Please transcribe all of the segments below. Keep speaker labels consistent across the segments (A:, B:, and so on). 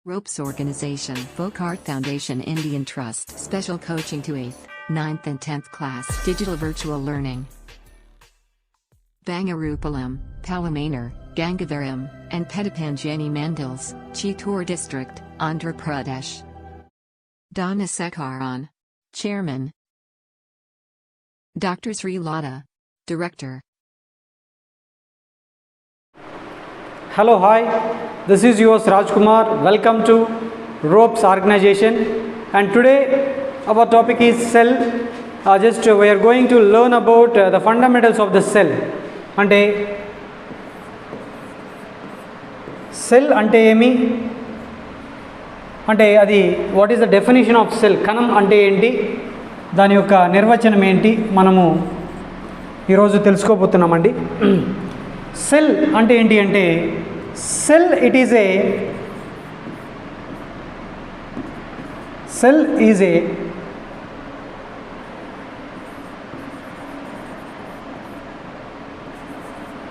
A: Ropes Organization, Folkart Foundation, Indian Trust, Special Coaching to 8th, 9th and 10th class, Digital Virtual Learning. Bangarupalam, Palamanar, Gangavaram, and Pedipanjani Mandals, Chittoor District, Andhra Pradesh. Donna Sekaran, Chairman. Dr. Sri Lata, Director.
B: Hello, hi. This is yours Rajkumar. Welcome to Ropes Organization. And today our topic is cell. We are going to learn about the fundamentals of the cell. Ante cell ante emi? Ante adi what is the definition of cell? Kanam ante enti? Dani yokka nirvachanam enti? Manamu ee roju telusukobothunnamanడి. Cell ante enti ante cell is a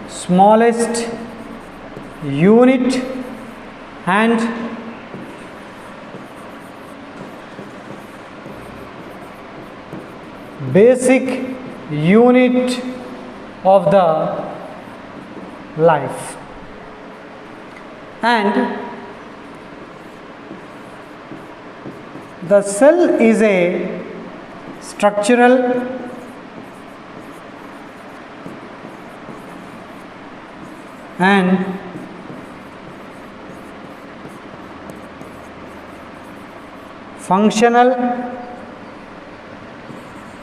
B: smallest unit and basic unit of the life. And the cell is a structural and functional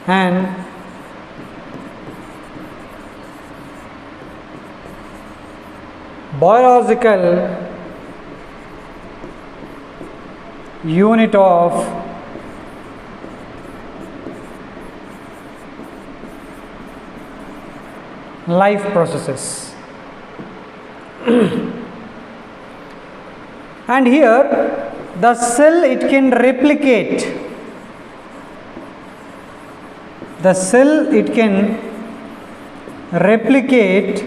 B: and biological unit of life processes. And here the cell, it can replicate. The cell, it can replicate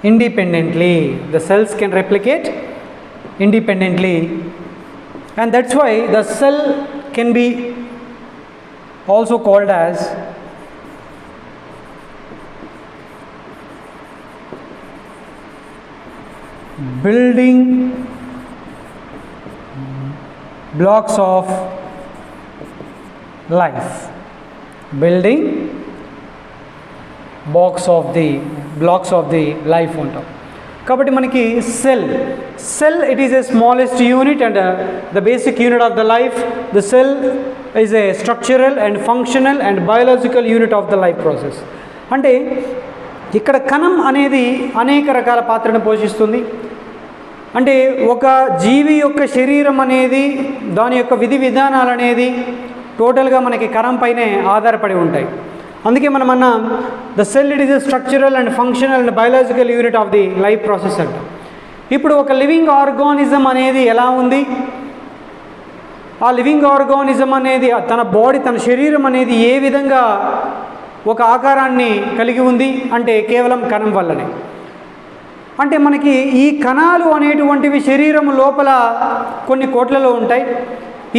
B: independently. The cells can replicate independently, and that's why the cell can be also called as building blocks of life. Building blocks of the life ఉంటాం. కాబట్టి మనకి cell it is a smallest unit and the basic unit of the life. The cell is a structural and functional and biological unit of the life process. అంటే ఇక్కడ కణం అనేది అనేక రకాల పాత్రను పోషిస్తుంది. అంటే ఒక జీవి యొక్క శరీరం అనేది దాని యొక్క విధి విధానాలు అనేది టోటల్గా మనకి కణం పైనే ఆధారపడి ఉంటాయి. అందుకే మనం అన్నాం the sell it is a structural and functional and biological unit of the life process అంటాం. ఇప్పుడు ఒక లివింగ్ ఆర్గానిజం అనేది ఎలా ఉంది, ఆ లివింగ్ ఆర్గానిజం అనేది తన బాడీ, తన శరీరం అనేది ఏ విధంగా ఒక ఆకారాన్ని కలిగి ఉంది అంటే కేవలం కణం వల్లనే. అంటే మనకి ఈ కణాలు అనేటువంటివి శరీరం లోపల కొన్ని కోట్లలో ఉంటాయి.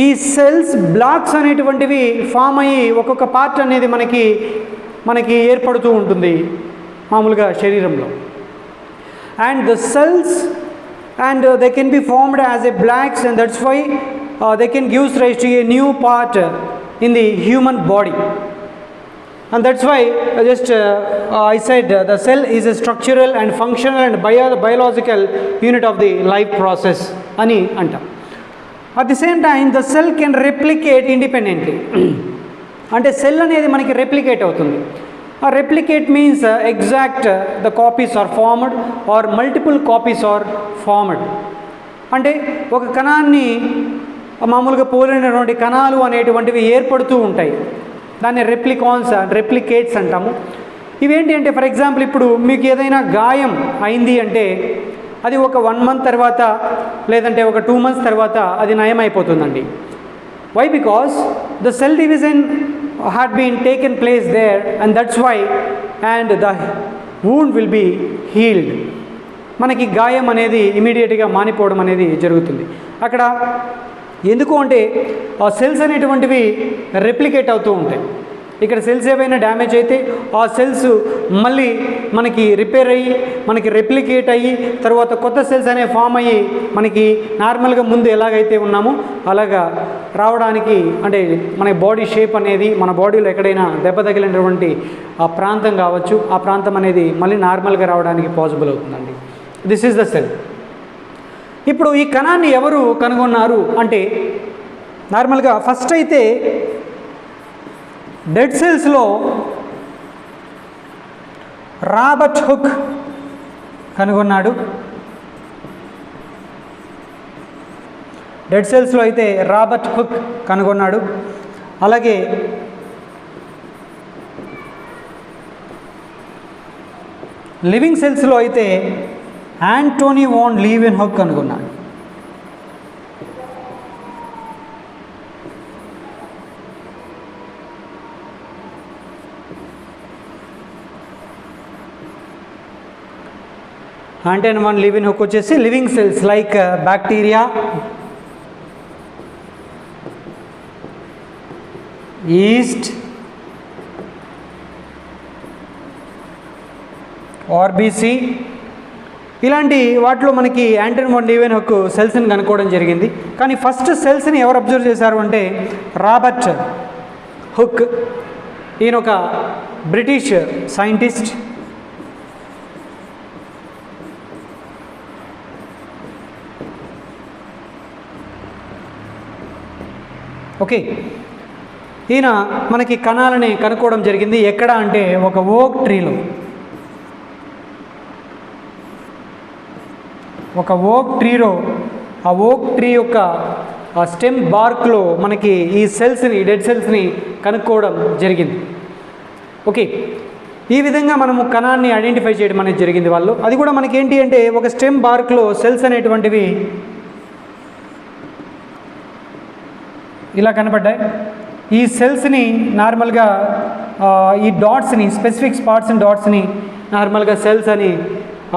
B: ఈ సెల్స్ బ్లాక్స్ అనేటువంటివి ఫామ్ అయ్యి ఒక్కొక్క పార్ట్ అనేది మనకి ఏర్పడుతూ ఉంటుంది మామూలుగా శరీరంలో. And the cells and they can be formed as a blocks and that's why they can gives rise to a new part in the human body. And that's why I said the cell is a structural and functional and biological unit of the life process ani antam. At the same time the cell can replicate independently. Ante cell anedi manaki replicate avutundi. Replicate means exact the copies are formed or multiple copies are formed. Ante oka కణాన్ని మామూలుగా పోలినటువంటి కణాలు అనేటువంటివి ఏర్పడుతూ ఉంటాయి. దాన్ని replicates అంటాము. ఇవేంటి అంటే ఫర్ ఎగ్జాంపుల్ ఇప్పుడు మీకు ఏదైనా గాయం అయింది అంటే అది ఒక 1 month తర్వాత లేదంటే ఒక 2 months తర్వాత అది నయమైపోతుందండి. Why? Because the cell division had been taken place there, and that's why, and wound will be healed. మనకి గాయం అనేది ఇమీడియట్గా మానిపోవడం అనేది జరుగుతుంది. అక్కడ ఎందుకు అంటే ఆ సెల్స్ అనేటువంటివి రెప్లికేట్ అవుతూ ఉంటాయి. ఇక్కడ సెల్స్ ఏవైనా డ్యామేజ్ అయితే ఆ సెల్స్ మళ్ళీ మనకి రిపేర్ అయ్యి మనకి రెప్లికేట్ అయ్యి తర్వాత కొత్త సెల్స్ అనేవి ఫామ్ అయ్యి మనకి నార్మల్గా ముందు ఎలాగైతే ఉన్నామో అలాగా రావడానికి, అంటే మన బాడీ షేప్ అనేది మన బాడీలో ఎక్కడైనా దెబ్బ తగిలినటువంటి ఆ ప్రాంతం కావచ్చు, ఆ ప్రాంతం అనేది మళ్ళీ నార్మల్గా రావడానికి పాసిబుల్ అవుతుందండి. This is the cell. ఇప్పుడు ఈ కణాన్ని ఎవరు కనుగొన్నారు అంటే నార్మల్గా ఫస్ట్ అయితే డెడ్ సెల్స్లో రాబర్ట్ హుక్ కనుగొన్నాడు. డెడ్ సెల్స్లో అయితే రాబర్ట్ హుక్ కనుగొన్నాడు. అలాగే లివింగ్ సెల్స్లో అయితే యాంటోనీ వాన్ లీవెన్హుక్ కనుగొన్నాడు. యాంటోనీ వాన్ లీవెన్హుక్ వచ్చేసి living cells like bacteria, east, RBC ఇలాంటి వాటిలో మనకి యాంటోనీ వాన్ లీవెన్హుక్ సెల్స్ని కనుక్కోవడం జరిగింది. కానీ ఫస్ట్ సెల్స్ని ఎవరు అబ్జర్వ్ చేశారు అంటే రాబర్ట్ హుక్. ఈయన ఒక బ్రిటిష్ సైంటిస్ట్. ఓకే, ఈయన మనకి కణాలని కనుక్కోవడం జరిగింది. ఎక్కడ అంటే ఒక ఓక్ ట్రీలో, ఒక ఓక్ ట్రీలో, ఆ ఓక్ ట్రీ యొక్క ఆ స్టెమ్ బార్క్లో మనకి ఈ సెల్స్ని, డెడ్ సెల్స్ని కనుక్కోవడం జరిగింది. ఓకే, ఈ విధంగా మనము కణాన్ని ఐడెంటిఫై చేయడం అనేది జరిగింది వాళ్ళు. అది కూడా మనకి ఏంటి అంటే ఒక స్టెమ్ బార్క్లో సెల్స్ అనేటువంటివి ఇలా కనపడ్డాయి. ఈ సెల్స్ని నార్మల్గా ఈ డాట్స్ని, స్పెసిఫిక్ స్పాట్స్ అండ్ డాట్స్ని నార్మల్గా సెల్స్ అని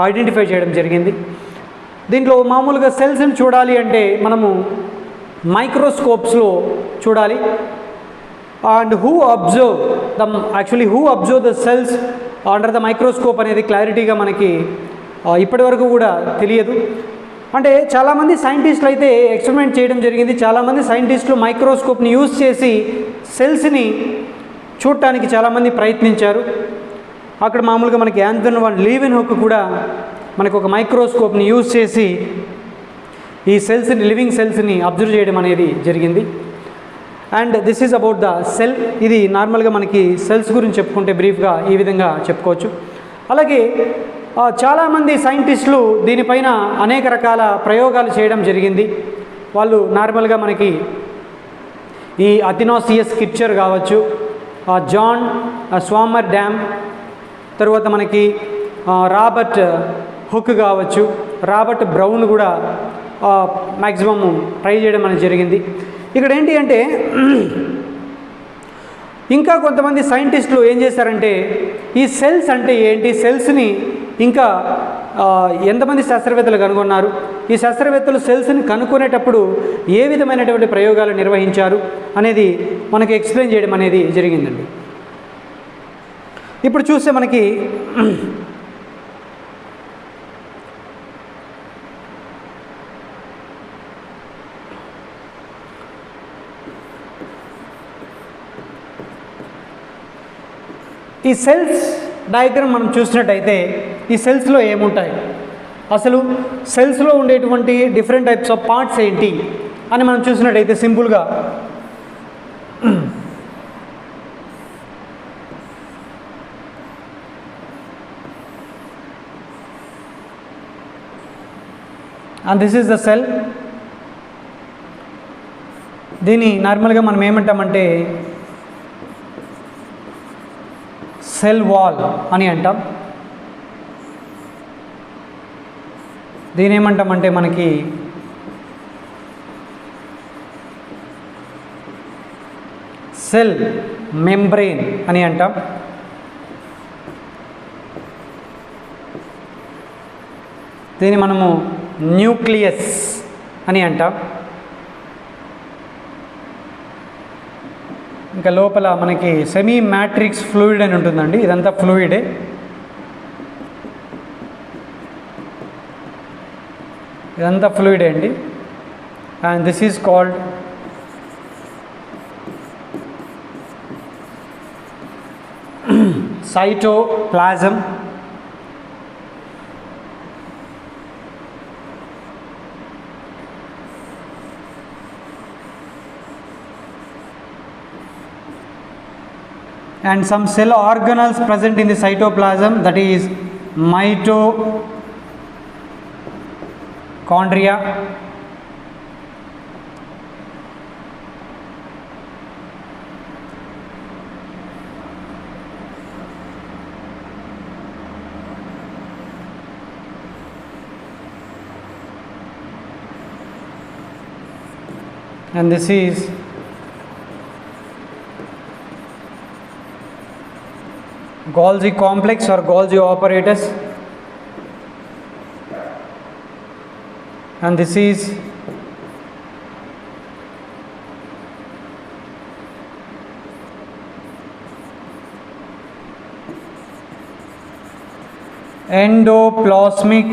B: ఐడెంటిఫై చేయడం జరిగింది. దీంట్లో మామూలుగా సెల్స్ని చూడాలి అంటే మనము మైక్రోస్కోప్స్లో చూడాలి. And who observe the cells under the microscope అనేది క్లారిటీగా మనకి ఇప్పటి వరకు కూడా తెలియదు. అంటే చాలామంది సైంటిస్టులు అయితే ఎక్స్పెరిమెంట్ చేయడం జరిగింది. చాలామంది సైంటిస్టులు మైక్రోస్కోప్ని యూజ్ చేసి సెల్స్ని చూడటానికి చాలామంది ప్రయత్నించారు. అక్కడ మామూలుగా మనకి యాంటోనీ వాన్ లీవెన్హుక్ కూడా మనకు ఒక మైక్రోస్కోప్ని యూజ్ చేసి ఈ సెల్స్ని, లివింగ్ సెల్స్ని అబ్జర్వ్ చేయడం అనేది జరిగింది. And this is about the cell. ఇది నార్మల్గా మనకి సెల్స్ గురించి చెప్పుకుంటే బ్రీఫ్గా ఈ విధంగా చెప్పుకోవచ్చు. అలాగే చాలామంది సైంటిస్టులు దీనిపైన అనేక రకాల ప్రయోగాలు చేయడం జరిగింది. వాళ్ళు నార్మల్గా మనకి ఈ అథినాసియస్ స్కిట్చర్ కావచ్చు, జాన్ స్వామర్ డ్యామ్, తర్వాత మనకి రాబర్ట్ హుక్ కావచ్చు, రాబర్ట్ బ్రౌన్ కూడా మ్యాక్సిమమ్ ట్రై చేయడం అనేది జరిగింది. ఇక్కడ ఏంటి అంటే ఇంకా కొంతమంది సైంటిస్టులు ఏం చేశారంటే ఈ సెల్స్ అంటే ఏంటి, సెల్స్ని ఇంకా ఎంతమంది శాస్త్రవేత్తలు కనుగొన్నారు, ఈ శాస్త్రవేత్తలు సెల్స్ని కనుక్కునేటప్పుడు ఏ విధమైనటువంటి ప్రయోగాలు నిర్వహించారు అనేది మనకి ఎక్స్ప్లెయిన్ చేయడం అనేది జరిగిందండి. ఇప్పుడు చూస్తే మనకి ఈ సెల్స్ డయాగ్రామ్ మనం చూసినట్టయితే ఈ సెల్స్లో ఏముంటాయి, అసలు సెల్స్లో ఉండేటువంటి డిఫరెంట్ టైప్స్ ఆఫ్ పార్ట్స్ ఏంటి అని మనం చూసినట్టయితే సింపుల్గా and this is the cell. దీన్ని నార్మల్గా మనం ఏమంటామంటే సెల్ వాల్ అని అంటాం. దీని ఏమంటామంటే మనకి సెల్ మెంబ్రెయిన్ అని అంటాం. దీన్ని మనము న్యూక్లియస్ అని అంటాం. ఇంకా లోపల మనకి సెమీ మ్యాట్రిక్స్ ఫ్లూయిడ్ అని ఉంటుందండి. ఇదంతా ఫ్లూయిడే. ఇదంతా ఫ్లూయిడే అండి. And this is called cytoplasm. And some cell organelles present in the cytoplasm, that is mitochondria, and this is Golgi complex or Golgi apparatus, and this is endoplasmic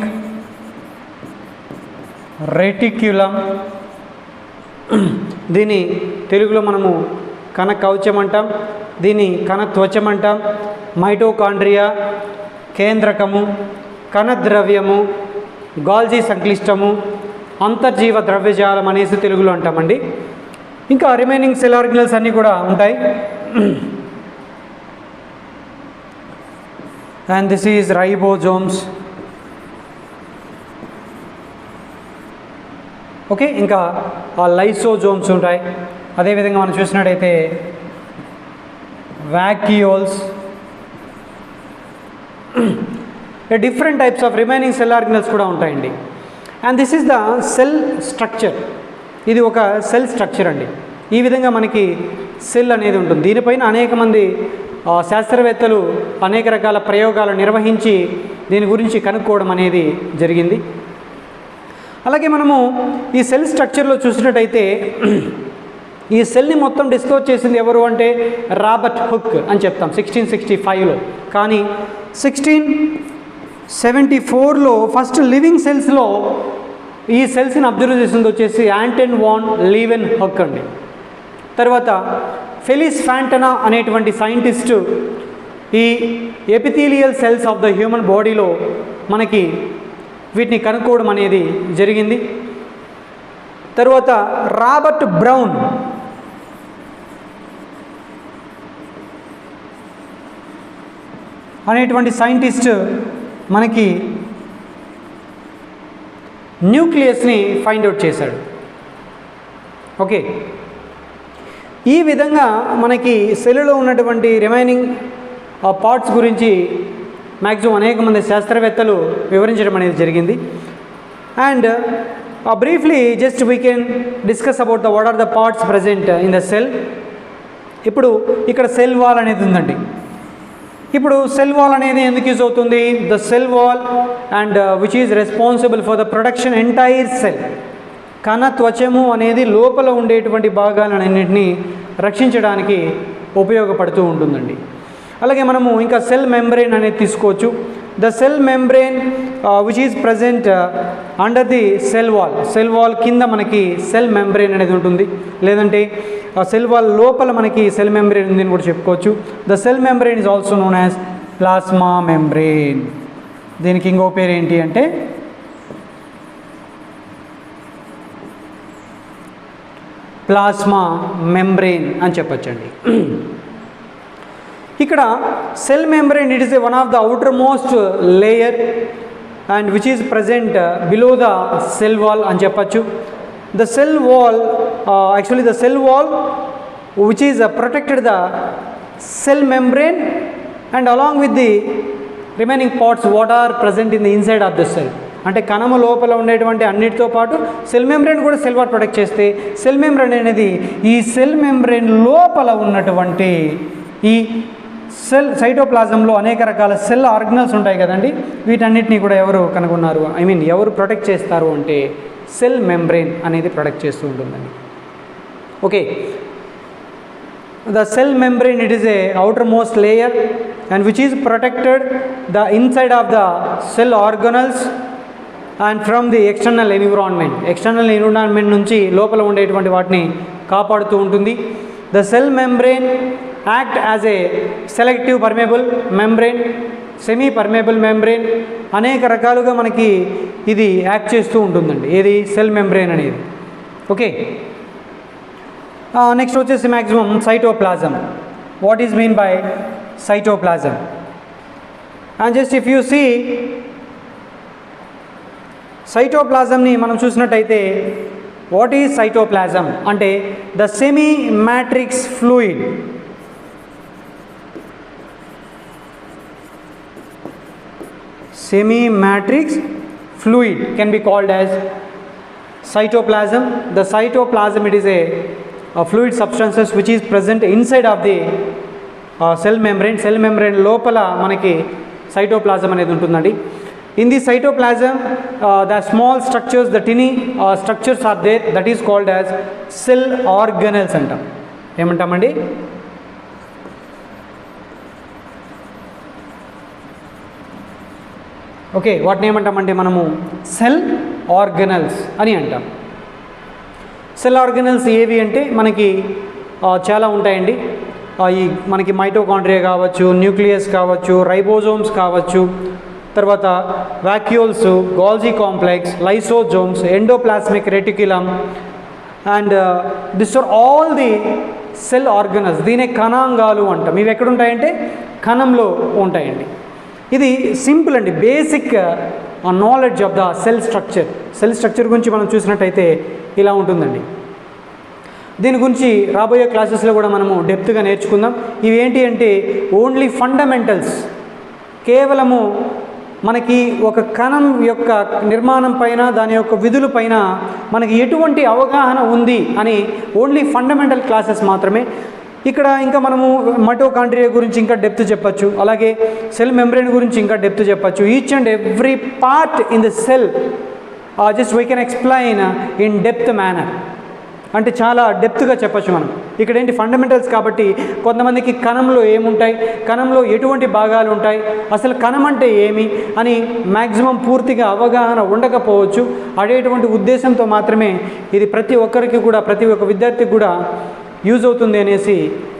B: reticulum. దీని తెలుగులో మనము కణ కవచం అంటాం, దీని కణ త్వచం అంటాం. మైటోకాండ్రియా, కేంద్రకము, కణద్రవ్యము, గాల్జీ సంక్లిష్టము, అంతర్జీవ ద్రవ్యజాలం అనేసి తెలుగులో అంటామండి. ఇంకా రిమైనింగ్ సెల్ ఆర్గనల్స్ అన్నీ కూడా ఉంటాయి. And this is ribosomes. Okay, ఇంకా లైసోజోమ్స్ ఉంటాయి. అదేవిధంగా మనం చూసినట్టయితే vacuoles, different types of remaining cell organelles కూడా ఉంటాయండి. And this is the cell structure. ఇది ఒక సెల్ స్ట్రక్చర్ అండి. ఈ విధంగా మనకి సెల్ అనేది ఉంటుంది. దీనిపైన అనేక మంది శాస్త్రవేత్తలు అనేక రకాల ప్రయోగాలు నిర్వహించి దీని గురించి కనుక్కోవడం అనేది జరిగింది. అలాగే మనము ఈ సెల్ స్ట్రక్చర్లో చూసినట్టయితే ఈ సెల్ని మొత్తం డిస్కవర్ చేసింది ఎవరు అంటే రాబర్ట్ హుక్ అని చెప్తాం 1665లో. కానీ 1674లో ఫస్ట్ లివింగ్ సెల్స్లో ఈ సెల్స్ని అబ్జర్వ్ చేసింది వచ్చేసి యాంటన్ వాన్ లీవెన్ హుక్ అండి. తర్వాత ఫెలిస్ ఫాంటనా అనేటువంటి సైంటిస్టు ఈ epithelial cells of the human బాడీలో మనకి వీటిని కనుక్కోవడం అనేది జరిగింది. తర్వాత రాబర్ట్ బ్రౌన్ అనేటువంటి సైంటిస్ట్ మనకి న్యూక్లియస్ని ఫైండ్ అవుట్ చేశాడు. ఓకే, ఈ విధంగా మనకి సెల్లులో ఉన్నటువంటి రిమైనింగ్ పార్ట్స్ గురించి మ్యాక్సిమం అనేక మంది శాస్త్రవేత్తలు వివరించడం అనేది జరిగింది. And briefly just we can discuss about what are the parts present in the cell. ఇప్పుడు ఇక్కడ సెల్ వాల్ అనేది ఉందండి. ఇప్పుడు సెల్ వాల్ అనేది ఎందుకు యూజ్ అవుతుంది? The cell wall and which is responsible for the production entire cell. కణ త్వచము అనేది లోపల ఉండేటువంటి భాగాలన్నింటినీ రక్షించడానికి ఉపయోగపడుతూ ఉంటుందండి. అలాగే మనము ఇంకా సెల్ మెంబ్రెయిన్ అనేది తీసుకోవచ్చు. The cell membrane which is present under the cell wall. Cell wall కింద మనకి సెల్ మెంబ్రెయిన్ అనేది ఉంటుంది, లేదంటే సెల్ వాల్ లోపల మనకి సెల్ మెంబ్రెయిన్ ఉంది అని కూడా చెప్పుకోవచ్చు. The cell membrane is also known as plasma membrane. దీనికి ఇంకో పేరు ఏంటి అంటే ప్లాస్మా మెంబ్రెయిన్ అని చెప్పచ్చండి. ఇక్కడ cell membrane it is one of the outermost layer and which is present below the cell wall అని చెప్పచ్చు. The cell wall actually the cell wall which is protected the cell membrane and along with the remaining parts what are present in the inside of the cell. అంటే కణము లోపల ఉండేటువంటి అన్నిటితో పాటు cell membrane కూడా cell wall protect చేస్తే cell membrane అనేది ఈ సెల్ మెంబ్రెయిన్ లోపల ఉన్నటువంటి ఈ సైటోప్లాజంలో అనేక రకాల సెల్ ఆర్గనల్స్ ఉంటాయి కదండి, వీటన్నిటిని కూడా ఎవరు కనుగొన్నారు, ఎవరు ప్రొటెక్ట్ చేస్తారు అంటే సెల్ మెంబ్రెయిన్ అనేది ప్రొటెక్ట్ చేస్తూ ఉంటుందండి. Okay, the cell membrane, it is a outermost layer and which is protected the inside of the cell organelles and from the external environment నుంచి లోపల ఉండేటువంటి వాటిని కాపాడుతూ ఉంటుంది. The cell membrane act as a selective permeable membrane, semi permeable membrane, అనేక రకాలుగా మనకి ఇది యాక్ట్ చేస్తూ ఉంటుందండి, ఏది సెల్ మెంబ్రెయిన్ అనేది. ఓకే, నెక్స్ట్ వచ్చేసి maximum cytoplasm. What is mean by cytoplasm? And just if you see సైటోప్లాజంని మనం చూసినట్టయితే, వాట్ ఈజ్ సైటోప్లాజం అంటే the semi matrix fluid. Semi matrix fluid can be called as cytoplasm. The cytoplasm, it is a fluid substances which is present inside of the cell membrane. Cell membrane lopala manaki cytoplasm anedi untundandi. In the cytoplasm, the small structures, the tiny structures are there, that is called as cell organelles antam. Emantamandi? Okay, వాటిని ఏమంటామంటే మనము cell organelles అని అంటాం. Cell organelles ఏవి అంటే మనకి చాలా ఉంటాయండి. ఈ మనకి మైటోకాండ్రియా కావచ్చు, న్యూక్లియస్ కావచ్చు, రైబోజోమ్స్ కావచ్చు, తర్వాత vacuoles, Golgi complex, lysosomes, endoplasmic reticulum and this are all the cell organelles. దీనే కణాంగాలు అంటాం. ఇవి ఎక్కడుంటాయంటే కణంలో ఉంటాయండి. ఇది సింపుల్ అండి, basic knowledge of the cell structure. Cell structure గురించి మనం చూసినట్టయితే ఇలా ఉంటుందండి. దీని గురించి రాబోయే క్లాసెస్లో కూడా మనము డెప్త్గా నేర్చుకుందాం. ఇవి ఏంటి అంటే ఓన్లీ ఫండమెంటల్స్, కేవలము మనకి ఒక కణం యొక్క నిర్మాణం పైన, దాని యొక్క విధుల పైన మనకి ఎటువంటి అవగాహన ఉంది అని ఓన్లీ ఫండమెంటల్ క్లాసెస్ మాత్రమే. ఇక్కడ ఇంకా మనము మైటోకాండ్రియా గురించి ఇంకా డెప్త్ చెప్పచ్చు, అలాగే సెల్ మెంబ్రెయిన్ గురించి ఇంకా డెప్త్ చెప్పచ్చు. Each and every part in the cell just we can explain in depth manner. అంటే చాలా డెప్త్గా చెప్పచ్చు మనం. ఇక్కడ ఏంటి ఫండమెంటల్స్ కాబట్టి కొంతమందికి కణంలో ఏముంటాయి, కణంలో ఎటువంటి భాగాలు ఉంటాయి, అసలు కణం అంటే ఏమి అని మ్యాక్సిమం పూర్తిగా అవగాహన ఉండకపోవచ్చు. అదేటువంటి ఉద్దేశంతో మాత్రమే ఇది ప్రతి ఒక్కరికి కూడా, ప్రతి ఒక్క విద్యార్థికి కూడా యూజ్ అవుతుంది అనేసి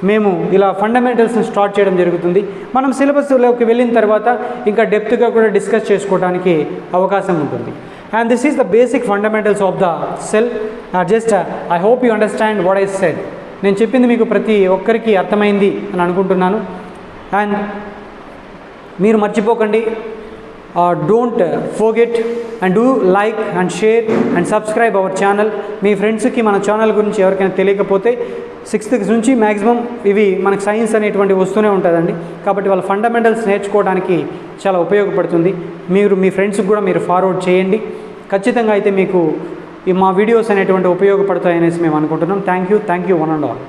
B: మేము ఇలా ఫండమెంటల్స్ని స్టార్ట్ చేయడం జరుగుతుంది. మనం సిలబస్లోకి వెళ్ళిన తర్వాత ఇంకా డెప్త్గా కూడా డిస్కస్ చేసుకోవడానికి అవకాశం ఉంటుంది. And this is the basic fundamentals of the cell. Just I hope you understand what I said. నేను చెప్పింది మీకు ప్రతి ఒక్కరికి అర్థమైంది అని అనుకుంటున్నాను. అండ్ మీరు మర్చిపోకండి, don't forget and do like and share and subscribe our channel. మీ ఫ్రెండ్స్కి మన ఛానల్ గురించి ఎవరికైనా తెలియకపోతే 6th నుంచి మ్యాక్సిమం ఇవి మనకు సైన్స్ అనేటువంటి వస్తూనే ఉంటుందండి. కాబట్టి వాళ్ళ ఫండమెంటల్స్ నేర్చుకోవడానికి చాలా ఉపయోగపడుతుంది. మీరు మీ ఫ్రెండ్స్కి కూడా మీరు ఫార్వర్డ్ చేయండి. ఖచ్చితంగా అయితే మీకు మా వీడియోస్ అనేటువంటి ఉపయోగపడతాయనేసి మేము అనుకుంటున్నాం. Thank you one and all.